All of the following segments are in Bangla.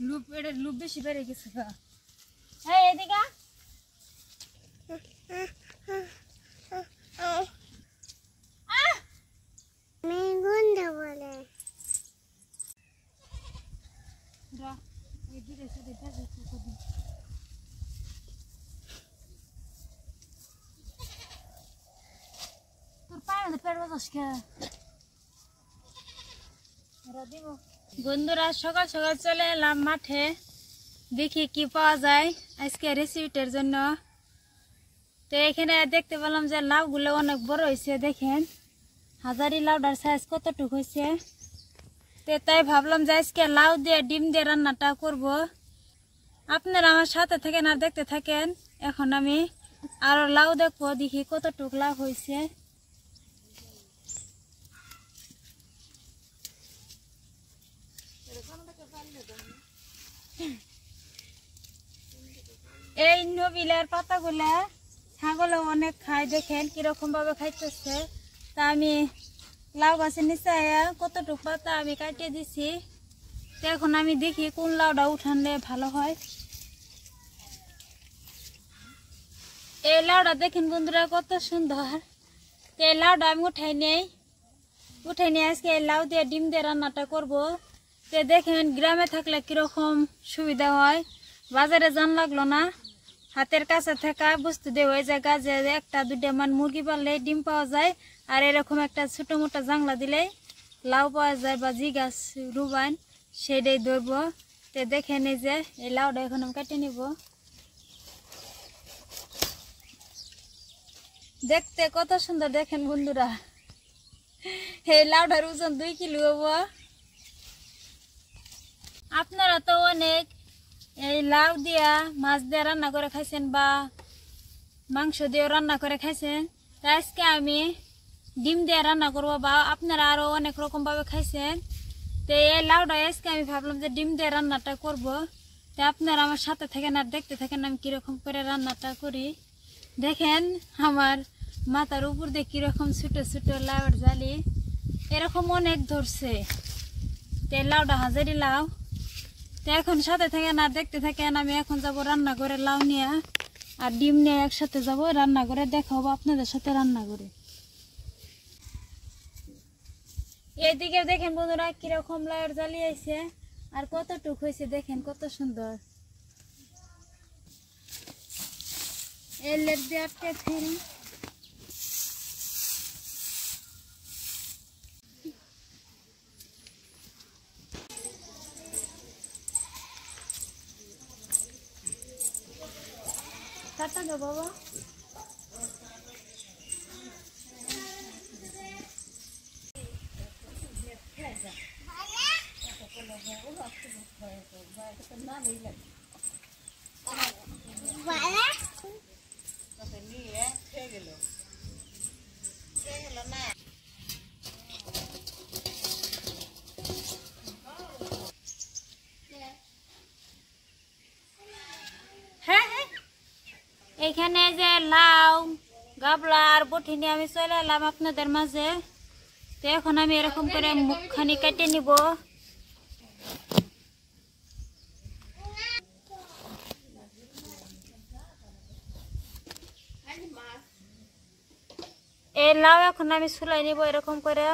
লুপ বেশি বেড়ে গেছে গা। হ্যাঁ এদিকে বন্ধুরা সকাল সকাল চলে এলাম মাঠে, দেখি কি পাওয়া যায় আজকে রেসিপিটার জন্য। তো এখানে দেখতে পেলাম যে লাউগুলো অনেক বড় হয়েছে, দেখেন হাজারি লাউটার সাইজ কতটুকু হয়েছে। তো তাই ভাবলাম যে আজকে লাউ দিয়ে ডিম দিয়ে রান্নাটা করব। আপনারা আমার সাথে থাকেন আর দেখতে থাকেন। এখন আমি আরো লাউ দেখবো, দেখি কতটুকু লাউ হয়েছে। এই নবিলের পাতাগুলা ছাগল অনেক খায়, দেখেন কিরকম ভাবে খাইতেছে। তা আমি লাউ গাছের নিচে কতটুকু পাতা আমি কাটিয়ে দিছি। তো এখন আমি দেখি কোন লাউটা উঠানলে ভালো হয়। এই লাউটা দেখেন বন্ধুরা কত সুন্দর। তো এই লাউটা আমি উঠাই নিয়ে আজকে এই লাউ দিয়ে ডিম দিয়ে রান্নাটা করব। তো দেখেন গ্রামে থাকলে কিরকম সুবিধা হয়, বাজারে জান লাগলো না, হাতের কাছে থাকা বস্তু দিয়ে হয়ে যায়। গাছে একটা দুইটা মুরগি পাললে ডিম পাওয়া যায়, আর এরকম একটা ছোট মোটা জাংলা দিলেই লাউ পাওয়া যায়, বা জি গাছ রুবান সেটাই ধরবো। তো দেখেন এই যে এই লাউটা এখন আমি কেটে নিব। দেখতে কত সুন্দর দেখেন বন্ধুরা, এই লাউটার ওজন 2 কিলো হবো। আপনারা তো অনেক এই লাউ দিয়া মাছ দিয়ে রান্না করে খাইছেন বা মাংস দিয়ে রান্না করে খাইছেন। আজকে আমি ডিম দিয়ে রান্না করবো, বা আপনারা আরো অনেক রকম ভাবে খাইছেন। তো এই লাউটা আজকে আমি ভাবলাম যে ডিম দিয়ে রান্নাটা করব। তো আপনারা আমার সাথে থাকেন আর দেখতে থাকেন আমি কিরকম করে রান্নাটা করি। দেখেন আমার মাথার উপর দিয়ে কিরকম ছোট ছোট লাউর জালি এরকম অনেক ধরছে। তো লাউটা হাজারি লাউ। তো এখন সাথে থাকেন আর দেখতে থাকেন। আমি এখন যাব রান্না করে লাউ নিয়ে আর ডিম নিয়ে একসাথে যাব রান্না করে, দেখাবো আপনাদের সাথে রান্না করে। এইদিকে দেখেন বন্ধুরা কিরকম লাউয়ের জালি আছে আর কতটুক হয়েছে, দেখেন কত সুন্দর। এলের দিয়ে আটকে ফেল। কাটা দো বাবা। এখানে যে লাউ গাবলা আর বটি নিয়ে আমি চলে এলাম আপনাদের মাঝে। তো এখন আমি এরকম করে মুখখানি কেটে নিব। এই লাউ এখন আমি চুলাই নিব এরকম করে।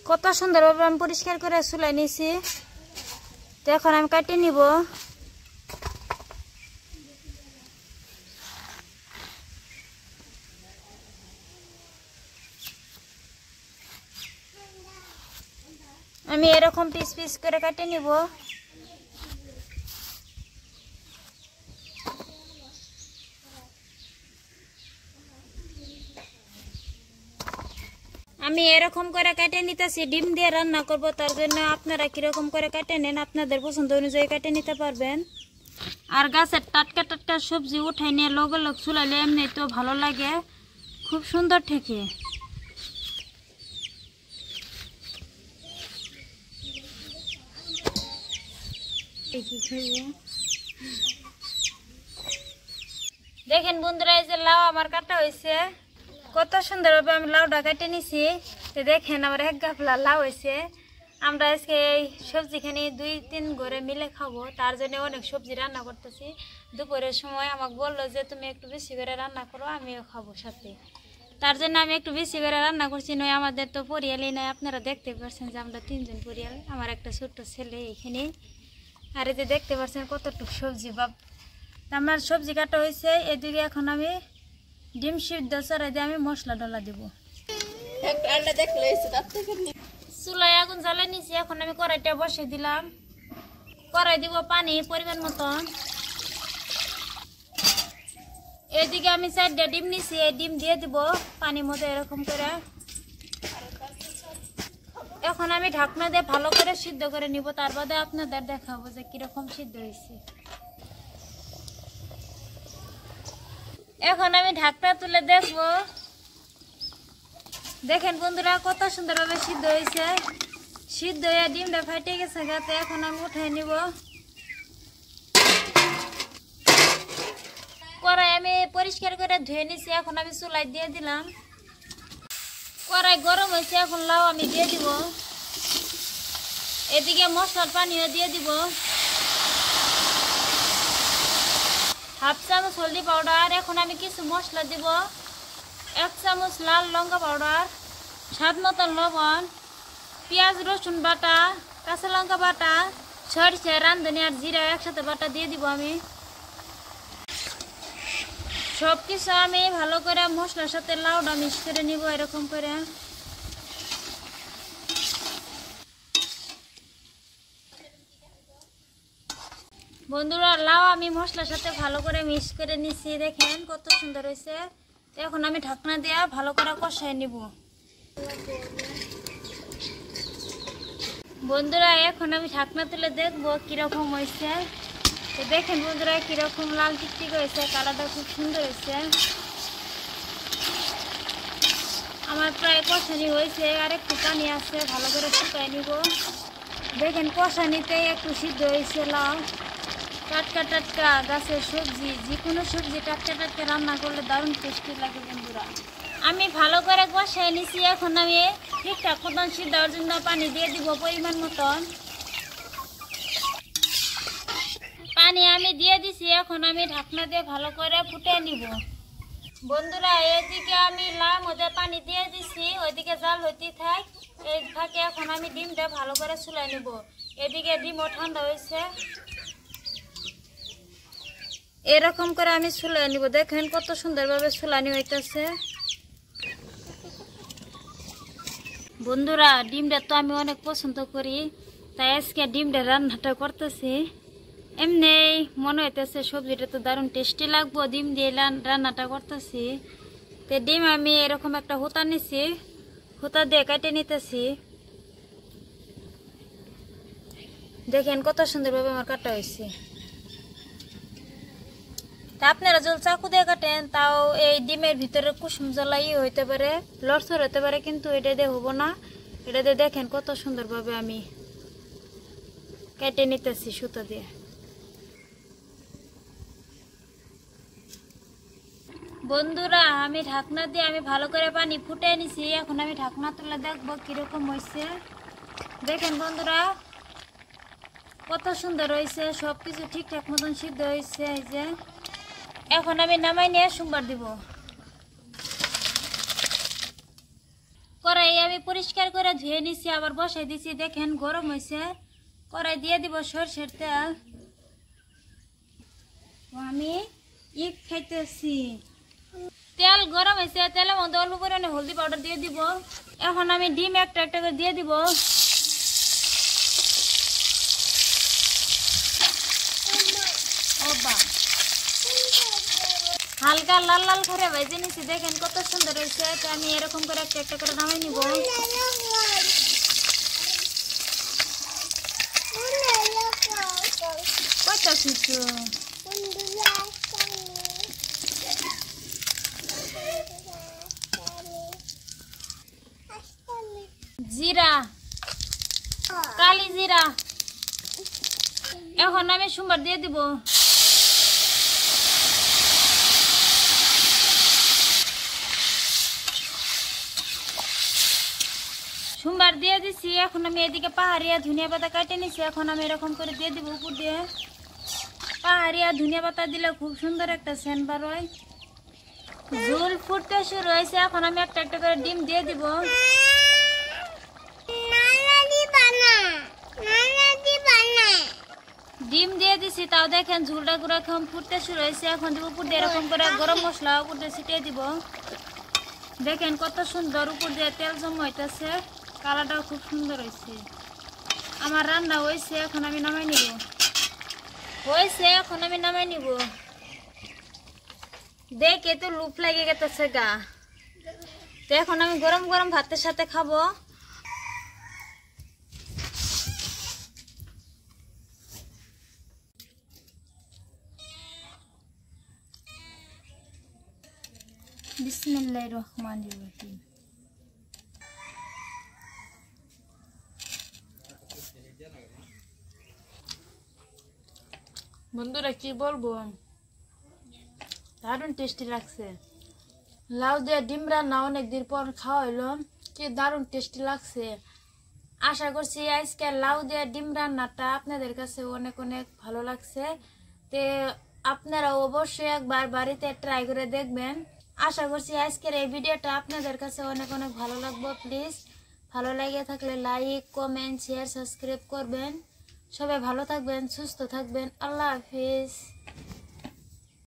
কত সুন্দরভাবে আমি পরিষ্কার করে চুলাই নিছি। তো এখন আমি কাটে নিব। আমি এরকম পিস পিস করে কাটে নিব। আমি এরকম করে কেটে নিতেছি, ডিম দিয়ে রান্না করব। তার জন্য আপনারা কিরকম করে কেটে নেন আপনাদের পছন্দ অনুযায়ী কেটে নিতে পারবেন। আর গাছের টাটকা টাটকা সবজি উঠাই নিয়ে লগে লগ চুলাইলে এমনি তো ভালো লাগে, খুব সুন্দর ঠেকে। দেখেন বন্ধুরা এই যে লাউ আমার কাটা হয়েছে, কত সুন্দরভাবে আমি লাউটা কেটে নিছি। তো দেখেন আমার এক গাফলা লাউ হয়েছে। আমরা আজকে এই সবজিখানি 2-3 ঘরে মিলে খাবো, তার জন্য অনেক সবজি রান্না করতেছি। দুপুরের সময় আমাকে বললো যে তুমি একটু বেশি করে রান্না করো, আমিও খাবো সাথে। তার জন্য আমি একটু বেশি করে রান্না করছি। নয় আমাদের তো পরিয়ালই নয়, আপনারা দেখতে পাচ্ছেন যে আমরা 3 জন পরিয়াল, আমার একটা ছোট্ট ছেলে এখানে। আর এই যে দেখতে পাচ্ছেন কতটুকু সবজি বাপ। আমার সবজি কাটা হয়েছে। এদিকে এখন আমি ডিম সিদ্ধ চড়াই দিয়ে আমি মশলা ডলা দিব। চুলায় আগুন জ্বালাই নিছি, এখন আমি কড়াইটা বসে দিলাম। কড়াই দিব পানি পরিমাণ মতন। এদিকে আমি 4টা ডিম নিছি, এই ডিম দিয়ে দিব পানির মধ্যে এরকম করে। এখন আমি ঢাকনা দিয়ে ভালো করে সিদ্ধ করে নিব, তার বাদে আপনাদের দেখাবো যে কিরকম সিদ্ধ হয়েছে। এখন আমি ঢাকনা তুলে দেখবো। দেখেন বন্ধুরা কত সুন্দরভাবে সিদ্ধ হয়েছে। সিদ্ধ হয়ে ডিমটা ফাটে গেছে গাতে। এখন আমি উঠাই নিব। কড়াই আমি পরিষ্কার করে ধুয়ে নিছি, এখন আমি চুলাই দিয়ে দিলাম। কড়াই গরম হয়েছে, এখন লাউ আমি দিয়ে দিব। এদিকে মশলার পানিও দিয়ে দিব। 1/2 চামচ হলদি পাউডার। এখন আমি কিছু মশলা দিব। 1 চামচ লাল লঙ্কা পাউডার, স্বাদ মতন লবণ, পেঁয়াজ রসুন বাটা, কাঁচা লঙ্কা বাটা, সরিষা রাঁধুনি আর জিরা একসাথে বাটা দিয়ে দিব আমি। সব কিছু আমি ভালো করে মশলার সাথে লাউটা মিক্স করে নিব এরকম করে। বন্ধুরা লাউ আমি মশলার সাথে ভালো করে মিক্স করে নিছি, দেখেন কত সুন্দর হয়েছে। এখন আমি ঢাকনা দিয়ে ভালো করে কষাই নিব। বন্ধুরা এখন আমি ঢাকনা তুলে দেখবো কিরকম হয়েছে। তো দেখেন বন্ধুরা কিরকম লাল টিকটিক হয়েছে, কালারটা খুব সুন্দর হয়েছে। আমার প্রায় কষানি হয়েছে, আর একটু পানি আছে, ভালো করে শুকাই নিব। দেখেন কষানিতে একটু সিদ্ধ হয়েছে লাউ। টাটকা টাটকা গাছের সবজি, যে কোনো সবজি টাটকা টাটকা রান্না করলে দারুণ টেস্টি লাগে বন্ধুরা। আমি ভালো করে কষাই নিছি। এখন আমি ঠিকঠাক মতন সিদ্ধ হওয়ার জন্য পানি দিয়ে দিব পরিমাণ মতন। পানি আমি দিয়ে দিছি, এখন আমি ঢাকনা দিয়ে ভালো করে ফুটে নিব। বন্ধুরা এদিকে আমি লাউ মধ্যে পানি দিয়ে দিছি, ওইদিকে জাল হইতে থাক। এই ফাঁকে এখন আমি ডিমটা ভালো করে চুলাই নিব। এদিকে ডিমও ঠান্ডা হয়েছে, এরকম করে আমি চুলাই নিব। দেখেন কত সুন্দরভাবে চুলানি হইতেছে। বন্ধুরা ডিমটা তো আমি অনেক পছন্দ করি, তাই আজকে ডিমটা রান্নাটা করতেছি। এমনি মনে হইতেছে সবজিটা তো দারুণ টেস্টি লাগবো, ডিম দিয়ে রান্নাটা করতেছি। তো ডিম আমি এরকম একটা হুতা নিছি, হুতা দিয়ে কেটে নিতেছি। দেখেন কত সুন্দরভাবে আমার কাটা হয়েছে। তা আপনারা যদি চাকু দিয়ে কাটেন তাও এই ডিমের ভিতরে কুসুম জ্বালাই হইতে পারে, লড়সড় হইতে পারে, কিন্তু এটা দিয়ে হবো না। এটা দিয়ে দেখেন কত সুন্দরভাবে আমি কেটে নিতেছি সুতো দিয়ে। বন্ধুরা আমি ঢাকনা দিয়ে আমি ভালো করে পানি ফুটে নিছি। এখন আমি ঢাকনা তুলে দেখবো কিরকম হয়েছে। দেখেন বন্ধুরা কত সুন্দর হয়েছে, সবকিছু ঠিকঠাক মতন সিদ্ধ হয়েছে। এই যে এখন আমি নামাই নিয়ে সোমবার দিব। কড়াই আমি পরিষ্কার করে ধুয়ে নিছি, আবার বসাই দিছি। দেখেন গরম হয়েছে, কড়াই দিয়ে দিব সরষের তেল। আমি খাইতেছি। তেল গরম হয়েছে, তেলের মধ্যে অল্প পরিমাণে হলদি পাউডার দিয়ে দিব। এখন আমি ডিম একটা একটা করে দিয়ে দিব। হালকা লাল লাল করে ভেজে নিছি। দেখেন কত সুন্দর হয়েছে। তো আমি এরকম করে একটা একটা করে নামাই নিব। কয়টা কিছু জিরা, কালি জিরা। এখন আমি সোমবার দিয়ে দিব। সোমবার দিয়ে দিছি। এখন আমি এদিকে পাহাড়িয়া ধনিয়া পাতা কাটে নিছি। এখন আমি এরকম করে দিয়ে দিব উপর দিয়ে। পাহাড়িয়া ধনিয়া পাতা দিলে খুব সুন্দর একটা সেন্ট বার হয়। ঝোল ফুটতে শুরু হয়েছে। এখন আমি একটা একটা করে ডিম দিয়ে দিব। ডিম দিয়ে দিছি, তাও দেখেন ঝোলটা এরকম ফুটতে শুরু হয়েছে। এখন দিব উপর দিয়ে এরকম করে গরম মশলা উপর দিয়ে ছিটিয়ে দিব। দেখেন কত সুন্দর উপর দিয়ে তেল জমাইতেছে, কালারটাও খুব সুন্দর হয়েছে। আমার রান্না হয়েছে, এখন আমি নামাই নিব। এখন আমি নামাই নিব। দেখে তো লুপ লাগে গেছে গা। তো এখন আমি গরম গরম ভাতের সাথে খাবো। বিসমিল্লাহির রহমানির রহিম। বন্ধুরা কি বলবো, দারুণ টেস্টি লাগছে। লাউ দিয়ে ডিম রান্না অনেকদিন পর খাওয়া হইলো, কি দারুণ টেস্টি লাগছে। আশা করছি আজকে লাউ দিয়ে ডিম রান্নাটা আপনাদের কাছে অনেক অনেক ভালো লাগছে। তে আপনারা অবশ্যই একবার বাড়িতে ট্রাই করে দেখবেন। আশা করছি আজকের এই ভিডিওটা আপনাদের কাছে অনেক অনেক ভালো লাগবে। প্লিজ ভালো লাগে থাকলে লাইক, কমেন্ট, শেয়ার, সাবস্ক্রাইব করবেন। সবাই ভালো থাকবেন, সুস্থ থাকবেন। আল্লাহ হাফিজ।